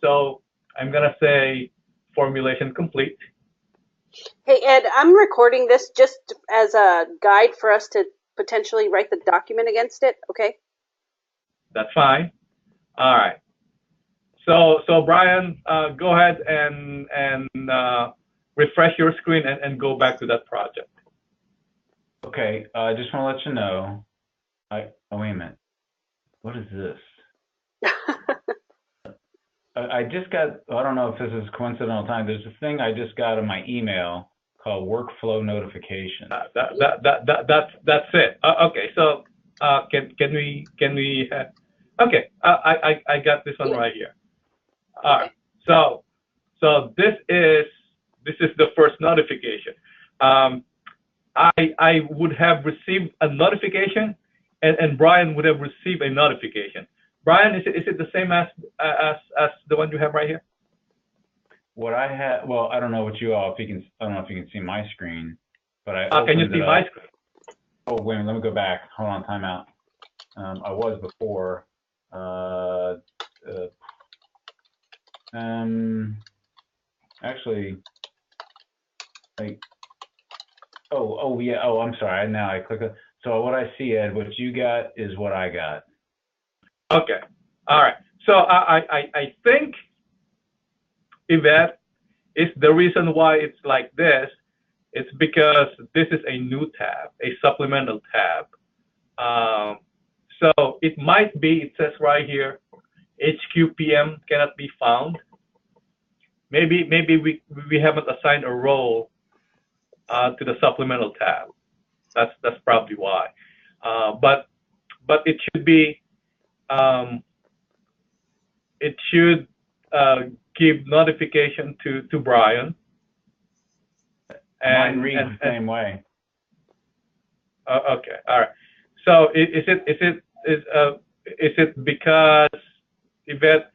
So I'm going to say formulation complete. Hey, Ed, I'm recording this just as a guide for us to potentially write the document against it, okay? That's fine. All right. So Brian, go ahead and refresh your screen and go back to that project. Okay, I just want to let you know. Oh, wait a minute. What is this? I just got, I don't know if this is coincidental time. There's a thing I just got in my email called workflow notification. That's it. Okay, so can we okay, I got this one right here. All right. So this is the first notification. I would have received a notification, and Brian would have received a notification. Brian, is it the same as the one you have right here? What I had, well, I don't know what you all, if you can, I don't know if you can see my screen, but I can you see my screen? Oh, wait a minute, let me go back. Hold on, time out. I was before. Actually, like, oh yeah, oh, I'm sorry. Now I click it. So what I see, Ed, what you got is what I got. Okay. All right. So I think, Yvette, is the reason why it's like this. It's because this is a new tab, a supplemental tab. So it might be, it says right here, HQPM cannot be found. Maybe we haven't assigned a role to the supplemental tab. That's probably why. But it should be, it should give notification to Brian. Mine reads the same way. Okay, all right. So is it because Yvette,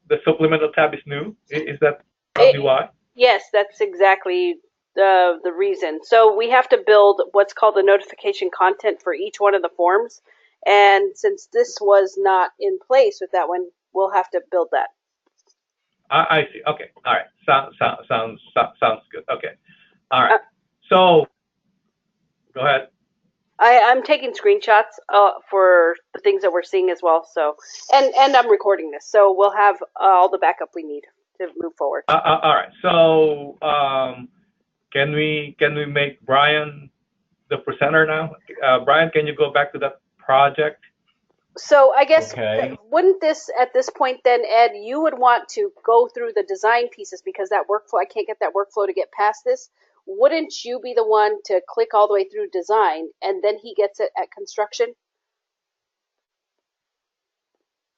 the supplemental tab is new? Is that probably why? Yes, that's exactly the reason. So we have to build what's called the notification content for each one of the forms. And since this was not in place with that one, we'll have to build that. I see. Okay. All right. Sounds good. Okay. All right. So go ahead. I'm taking screenshots for the things that we're seeing as well. So, and I'm recording this, so we'll have all the backup we need to move forward. All right. So can we make Brian the presenter now? Brian, can you go back to that project? So I guess, okay. Wouldn't this, at this point then, Ed, you would want to go through the design pieces because that workflow, I can't get that workflow to get past this. Wouldn't you be the one to click all the way through design and then he gets it at construction?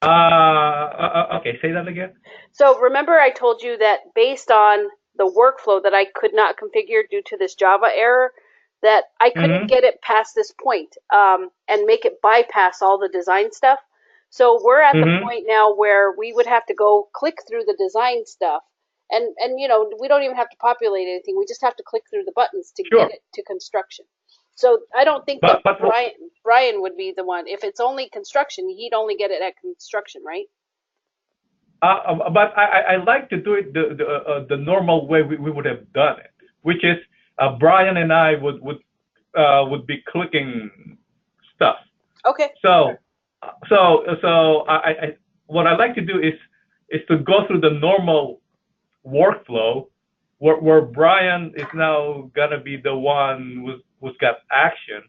Okay, say that again. So remember I told you that based on the workflow that I could not configure due to this Java error, that I couldn't get it past this point and make it bypass all the design stuff. So we're at the point now where we would have to go click through the design stuff. And you know, we don't even have to populate anything. We just have to click through the buttons to get it to construction. So I don't think that Brian would be the one. If it's only construction, he'd only get it at construction, right? But I like to do it the normal way we would have done it, which is Brian and I would be clicking stuff. Okay. So I what I like to do is to go through the normal workflow where Brian is now gonna be the one who's got action,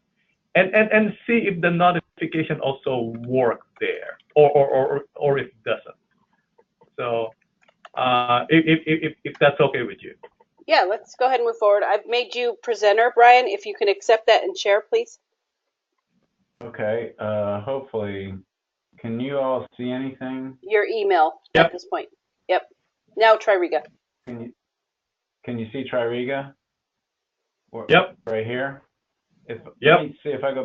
and see if the notification also works there or if it doesn't. So if that's okay with you. Yeah, let's go ahead and move forward. I've made you presenter, Brian. If you can accept that and share, please. Okay. Hopefully, can you all see anything? Your email at this point. Yep. Now try Riga. Can you see Tririga? Yep. Right here. Let me see if I go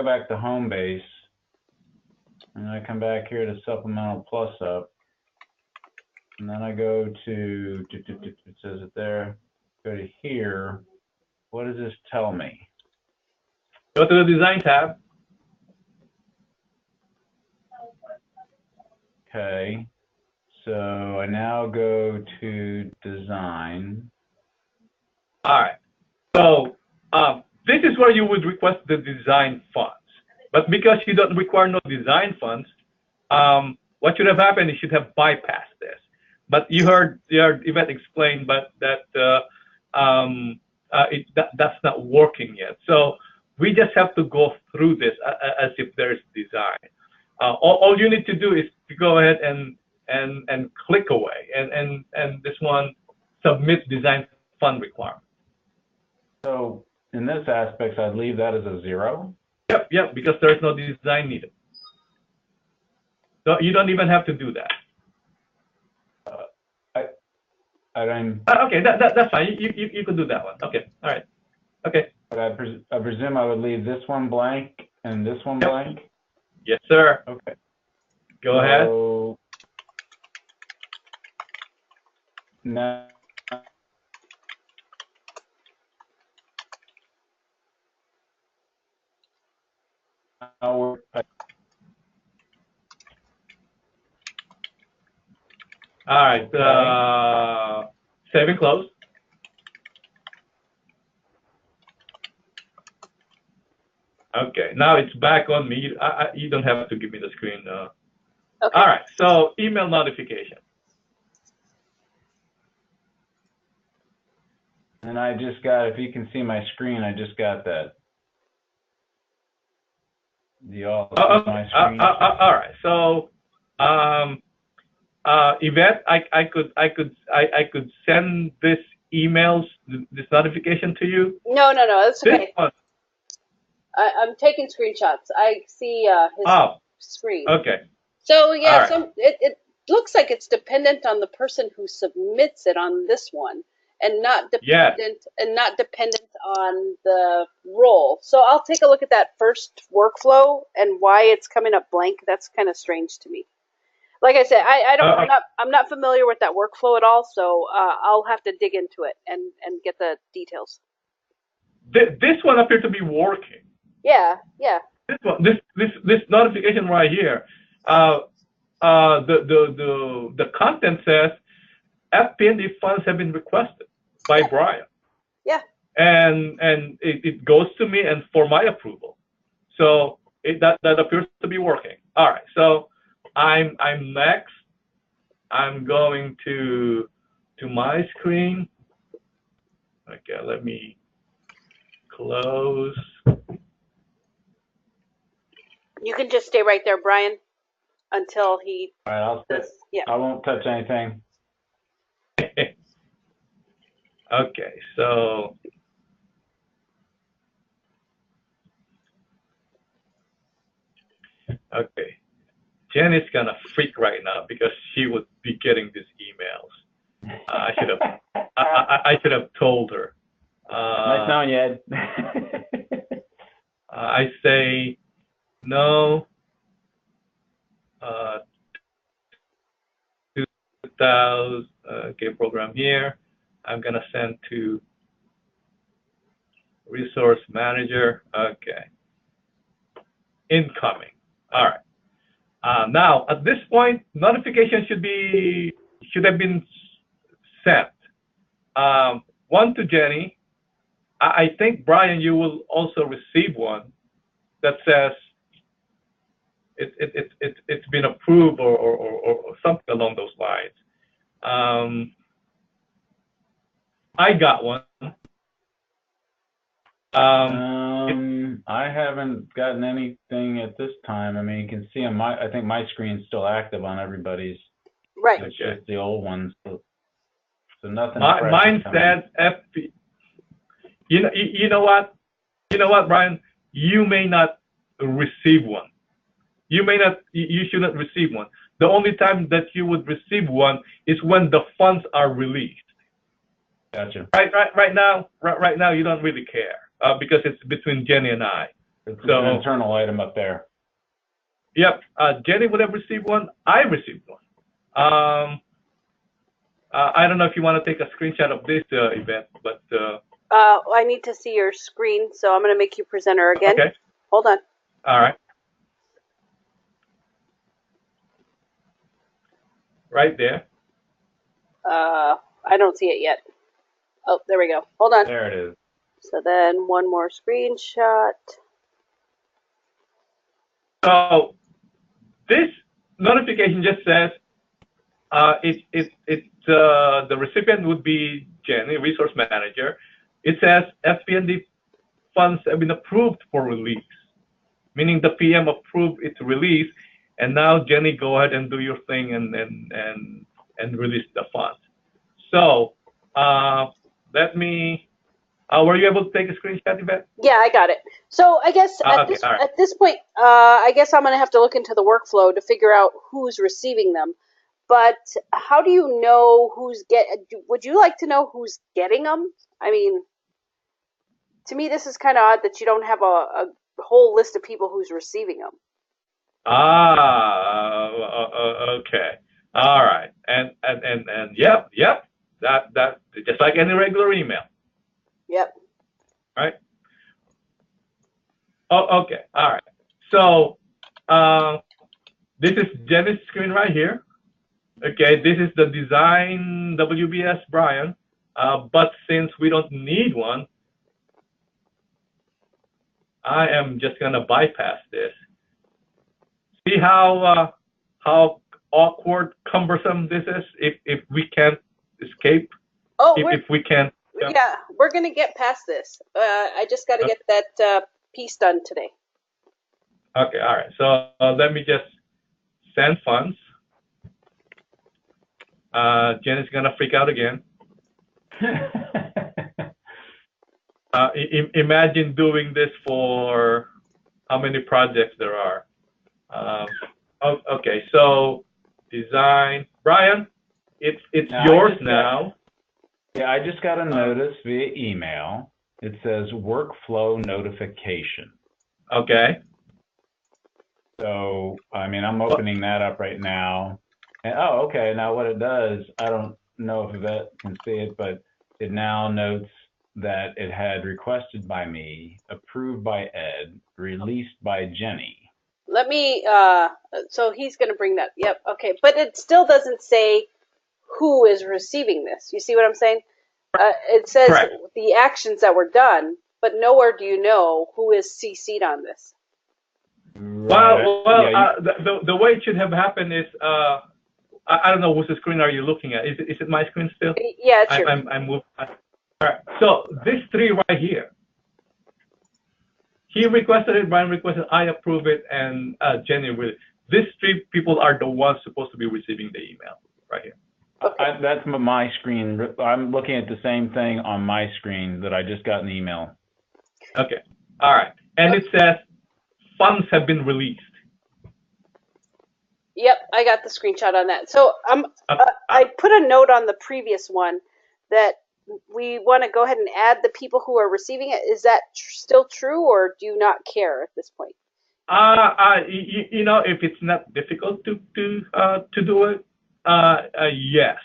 back to home base, and I come back here to supplemental plus up, and then I go to it says it there. Go to here. What does this tell me? Go to the design tab. Okay. So I now go to design. All right. So this is where you would request the design funds. But because you don't require no design funds, what should have happened is you should have bypassed this. But you heard Yvette explain, but that that's not working yet. So we just have to go through this as if there's design. All you need to do is to go ahead and click away, and this one submit design fund requirement. So in this aspect, I'd leave that as a 0. Yep, because there's no design needed. So you don't even have to do that. I don't. Okay, that's fine. You can do that one. Okay, all right. Okay. But I presume I would leave this one blank and this one blank. Yes, sir. Okay. Go ahead. Now. All right. Save and close. Okay. Now it's back on me. You don't have to give me the screen. Okay. All right. So email notification. And I just got, if you can see my screen, I just got that. Do you all see my screen? All right. So, Yvette, I could send this emails, this notification to you. No, that's okay. I'm taking screenshots. I see his screen. Okay. So yeah, right. It looks like it's dependent on the person who submits it on this one, and not dependent on the role. So I'll take a look at that first workflow and why it's coming up blank. That's kind of strange to me. Like I said, I'm not familiar with that workflow at all, so I'll have to dig into it and get the details. This one appears to be working. Yeah. This notification right here. The content says FP&D funds have been requested by Brian. Yeah. And it goes to me and for my approval. So that appears to be working. All right. So I'm next. I'm going to my screen. Okay. Let me close. You can just stay right there, Brian, until he. All right. I won't touch anything. Okay, so Jen is gonna freak right now because she would be getting these emails. I should have told her. Nice knowing you, Ed. I say no. 2000. Okay, program here. I'm gonna send to resource manager. Okay. Incoming. All right. Now at this point, notification should have been sent. One to Jenny. I think Brian, you will also receive one that says it's been approved or something along those lines. I got one. I haven't gotten anything at this time. I mean, you can see on I think my screen's still active on everybody's. Right. It's just the old ones. So nothing. Mine says FP. You know what? Brian? You may not receive one. You should not receive one. The only time that you would receive one is when the funds are released. Gotcha. Right now, you don't really care because it's between Jenny and I. It's an internal item up there. Yep. Jenny would have received one. I received one. I don't know if you want to take a screenshot of this event, but. I need to see your screen, so I'm going to make you presenter again. Okay. Hold on. All right. right there. I don't see it yet. Oh, there we go. Hold on. There it is. So then one more screenshot. So this notification just says the recipient would be Jenny, resource manager. It says FPND funds have been approved for release, meaning the PM approved its release, and now Jenny, go ahead and do your thing and release the funds. So let me. Were you able to take a screenshot, Yvette? Yeah, I got it. So I guess at this point, I guess I'm going to have to look into the workflow to figure out who's receiving them. But how do you know who's would you like to know who's getting them? I mean, to me, this is kind of odd that you don't have a whole list of people who's receiving them. Okay. All right. And yep. That just like any regular email. Yep. Right. Oh, okay. All right. So this is Jenny's screen right here. Okay, this is the design WBS Brian, but since we don't need one, I am just gonna bypass this. See how awkward, cumbersome this is if we can't escape. Oh, if we can't. Yeah, we're gonna get past this. I just got to get that piece done today. Okay, all right. So let me just send funds. Jen is gonna freak out again. Imagine doing this for how many projects there are. Okay, so design, Brian, it's yours now. I just got a notice via email. It says workflow notification. Okay. So, I mean, I'm opening that up right now. And, oh, okay. Now what it does, I don't know if Yvette can see it, but it now notes that it had requested by me, approved by Ed, released by Jenny. Let me, so he's going to bring that. Yep. Okay. But it still doesn't say who is receiving this. You see what I'm saying? It says Correct. The actions that were done, but nowhere do you know who is CC'd on this. Right. The way it should have happened is, I don't know, whose screen are you looking at? Is it my screen still? Yeah, it's yours. I'm moving. All right. So these three right here. He requested it, Brian requested, I approve it, and Jenny will. These three people are the ones supposed to be receiving the email right here. Okay. That's my screen. I'm looking at the same thing on my screen that I just got an email. Okay. All right. And it says funds have been released. Yep, I got the screenshot on that. So I put a note on the previous one that we want to go ahead and add the people who are receiving it. Is that still true, or do you not care at this point? You know, if it's not difficult to do it, yes.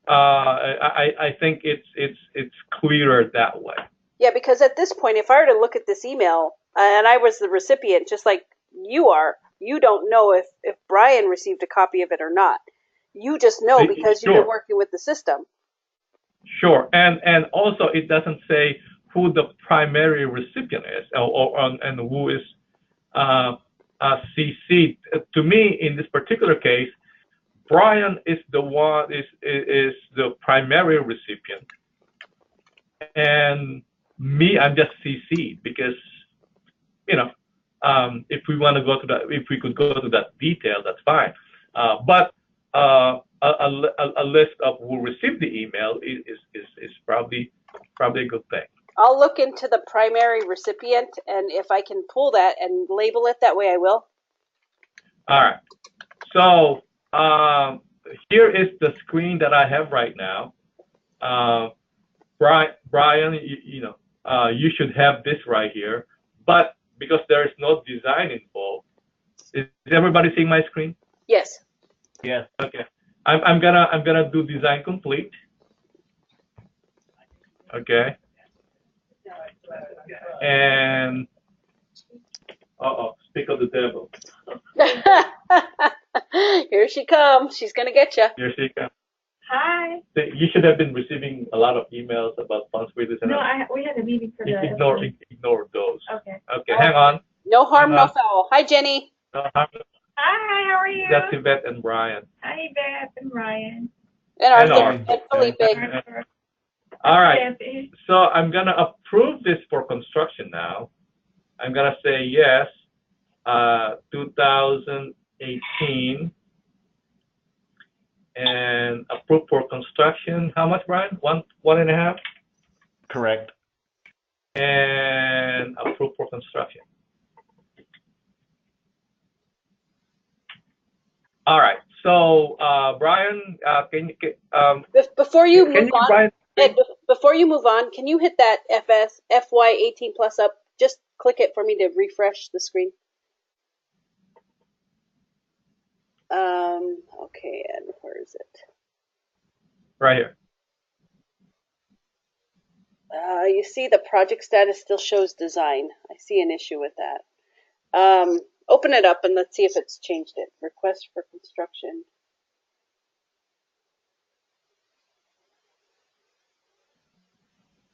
I think it's clearer that way. Yeah, because at this point, if I were to look at this email and I was the recipient, just like you are, you don't know if Brian received a copy of it or not. You just know because you've been working with the system. Sure, and also it doesn't say who the primary recipient is and who is CC'd. To me, in this particular case, Brian is the one is the primary recipient, and me, I'm just CC'd because, you know, if we want to go to that, if we could go to that detail, that's fine. But a list of who received the email is probably a good thing. I'll look into the primary recipient, and if I can pull that and label it that way, I will. All right. So here is the screen that I have right now. Brian, you should have this right here, but because there is no design involved, is everybody seeing my screen? Yes. Yes. Okay. I'm gonna do design complete. Okay. And speak of the devil. Here she comes. She's gonna get you. Here she comes. Hi. You should have been receiving a lot of emails about funds release. No, we had a meeting for the. Ignore those. Okay. Okay, hang on. No harm, no foul. Hi, Jenny. No harm. Hi, how are you? That's Yvette and Brian. Hi, Beth and Ryan. And Arthur And and Felipe. All right. So I'm gonna approve this for construction now. I'm gonna say yes. 2018 and approve for construction. How much, Brian? One and a half. Correct. And approve for construction. All right. So, Brian, can you before you move on? Brian, before you move on, can you hit that FY18 plus up? Just click it for me to refresh the screen. Okay, and where is it? Right here. You see the project status still shows design. I see an issue with that. Open it up and let's see if it's changed it. Request for construction.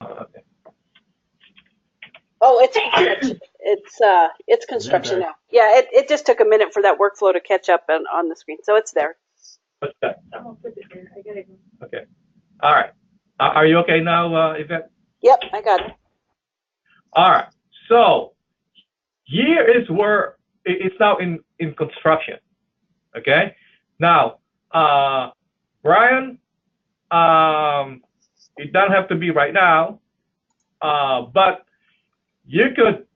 Okay. Oh, it's construction now. Yeah, it just took a minute for that workflow to catch up on the screen, so it's there. What's that? I'm gonna put it there. I gotta go. Okay. All right. Are you okay now, Yvette? Yep, I got it. All right. So here is where it's now in construction. Okay. Now, Brian, it doesn't have to be right now, but you could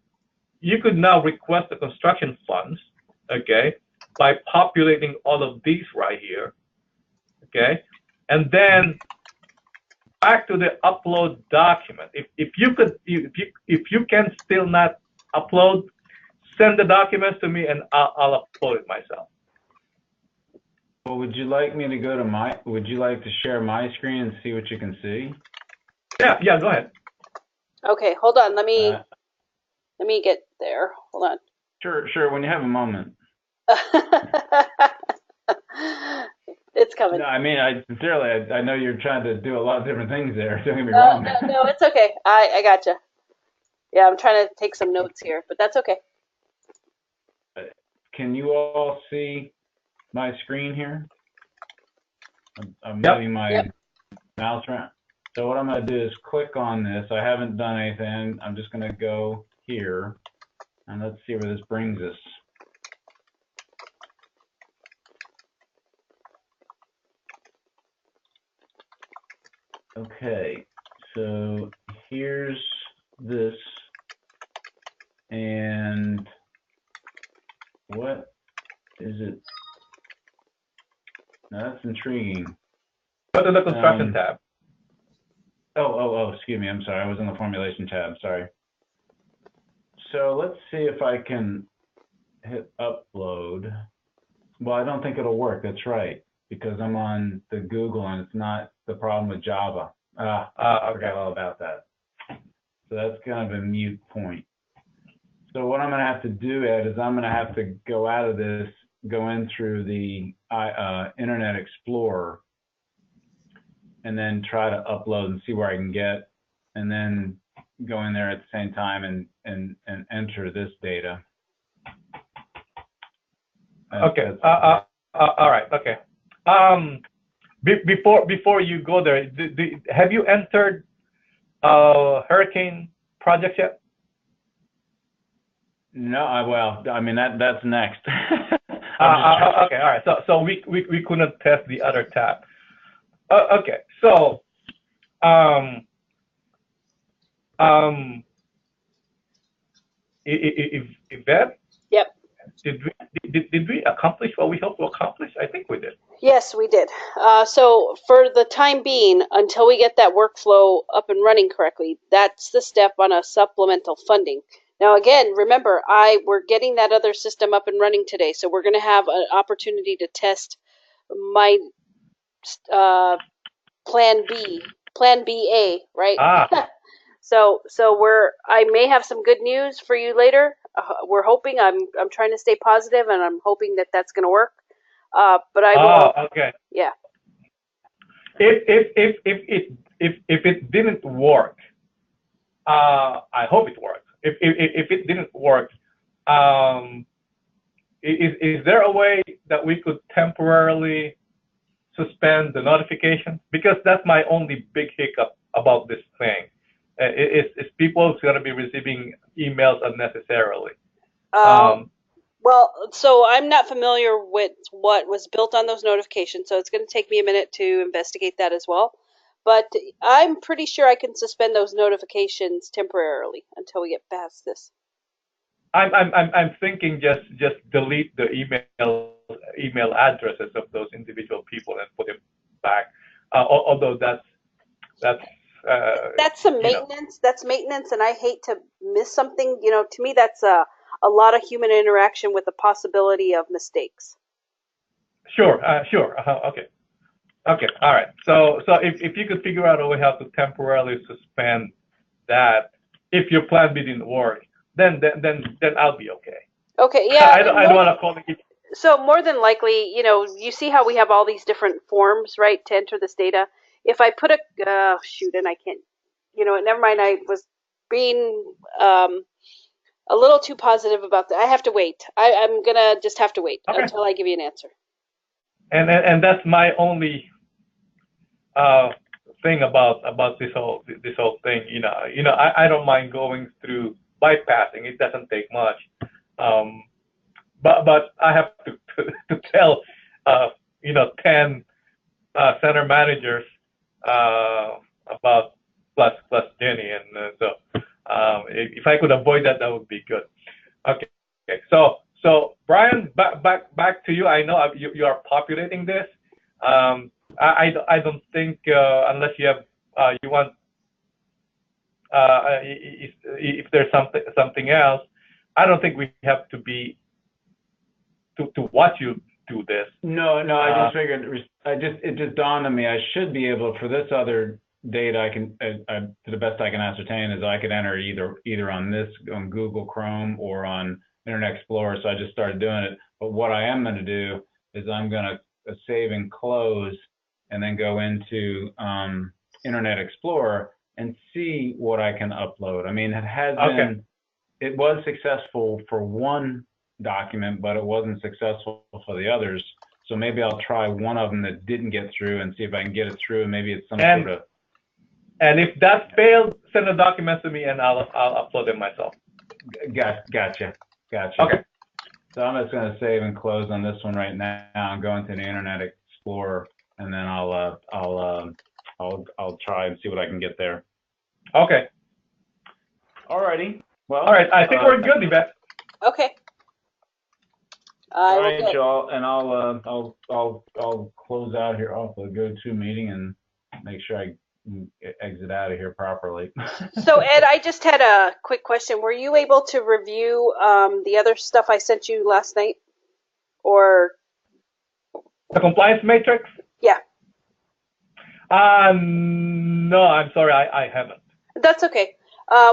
now request the construction funds, okay, by populating all of these right here, okay, and then back to the upload document. If you can still not upload, send the documents to me and I'll upload it myself. Well, would you like me to go to would you like to share my screen and see what you can see? Yeah, go ahead. Okay, hold on. Let me get there. Hold on. Sure. When you have a moment. It's coming. No, I mean, sincerely, I know you're trying to do a lot of different things there. Don't get me wrong. No, it's okay. I gotcha. Yeah, I'm trying to take some notes here, but that's okay. Can you all see my screen here? I'm Yep. moving my mouse around. So what I'm going to do is click on this. I haven't done anything. I'm just going to go here, and let's see where this brings us. Okay, so here's this, and what is it? Now that's intriguing. Go to the construction tab. Oh, excuse me, I'm sorry, I was in the formulation tab, sorry. So let's see if I can hit upload. Well, I don't think it'll work, that's right, because I'm on the Google and it's not the problem with Java. I forgot all about that. So that's kind of a mute point. So what I'm going to have to do, Ed, is I'm going to have to go out of this, go in through the Internet Explorer, and then try to upload and see where I can get, and then go in there at the same time and enter this data. Okay. All right. Okay. Before you go there, have you entered hurricane projects yet? No. Well, I mean that's next. Okay. All right. So we couldn't test the other tab. Okay. So Yvette? Yep. Did we accomplish what we hoped to accomplish? I think we did. Yes, we did. So for the time being, until we get that workflow up and running correctly, that's the step on a supplemental funding. Now, again, remember, we're getting that other system up and running today, so we're going to have an opportunity to test my Plan BA, right? So I may have some good news for you later. We're hoping. I'm trying to stay positive, and I'm hoping that that's going to work. But I will. Oh, okay. Yeah. If it didn't work, I hope it works. If it didn't work, is there a way that we could temporarily suspend the notification? Because that's my only big hiccup about this thing. Is people going to be receiving emails unnecessarily? Well, so I'm not familiar with what was built on those notifications, so it's going to take me a minute to investigate that as well. But I'm pretty sure I can suspend those notifications temporarily until we get past this. I'm thinking just delete the email addresses of those individual people and put them back. Although that's some maintenance. That's maintenance, and I hate to miss something. To me, that's a lot of human interaction with the possibility of mistakes. Sure. Okay. All right. So if you could figure out a way how to temporarily suspend that, if your plan B didn't work, then I'll be okay. Okay. Yeah. I don't want to call it. So more than likely, you see how we have all these different forms, right, to enter this data. If I put and I can't, never mind. I was being a little too positive about that. I have to wait. I'm gonna just have to wait until I give you an answer. And that's my only thing about this whole thing. I don't mind going through bypassing. It doesn't take much. But I have to tell 10 center managers about plus Jenny, and so if I could avoid that, that would be good. Okay. So Brian, back to you. I know you are populating this. I don't think unless you have you want if there's something else, I don't think we have to be to watch you do this. No, I just figured it just dawned on me. I should be able, for this other data, I can to the best I can ascertain is I could enter either on Google Chrome or on Internet Explorer. So I just started doing it. But what I am going to do is I'm going to save and close, and then go into Internet Explorer and see what I can upload. I mean, it was successful for one document, but it wasn't successful for the others. So maybe I'll try one of them that didn't get through and see if I can get it through. And maybe it's some sort of. And if that failed, send the documents to me and I'll upload them myself. Gotcha. Okay. So I'm just going to save and close on this one right now and go into the Internet Explorer, and then I'll try and see what I can get there. Okay. Alrighty. Well. All right. I think we're good, Yvette. Okay. All right, y'all, and I'll close out here off the GoToMeeting and make sure I exit out of here properly. So Ed, I just had a quick question. Were you able to review the other stuff I sent you last night, or the compliance matrix? Yeah. No, I'm sorry, I haven't. That's okay.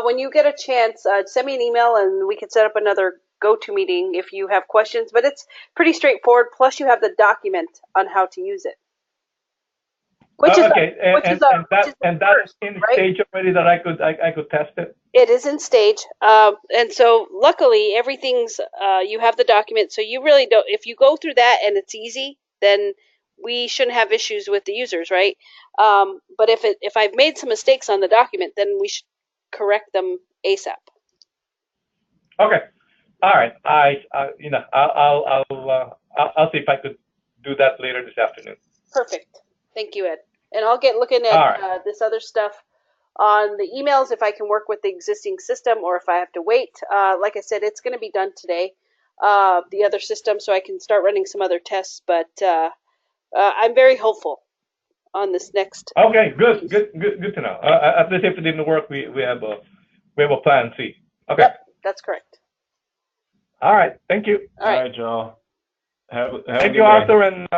When you get a chance, send me an email and we can set up another GoToMeeting if you have questions. But it's pretty straightforward. Plus, you have the document on how to use it. Which is that is in stage already that I could test it. It is in stage, and so luckily everything's you have the document, so you really don't. If you go through that and it's easy, then we shouldn't have issues with the users, right? But if I've made some mistakes on the document, then we should correct them ASAP. Okay, all right. I'll see if I could do that later this afternoon. Perfect. Thank you, Ed. And I'll get looking at this other stuff on the emails if I can work with the existing system or if I have to wait. Like I said, it's going to be done today, the other system, so I can start running some other tests. But I'm very hopeful on this next. Okay, good to know. At least if it didn't work, we have a plan C. Okay. Yep, that's correct. All right. Thank you. All right, y'all. Have Thank you, Arthur, and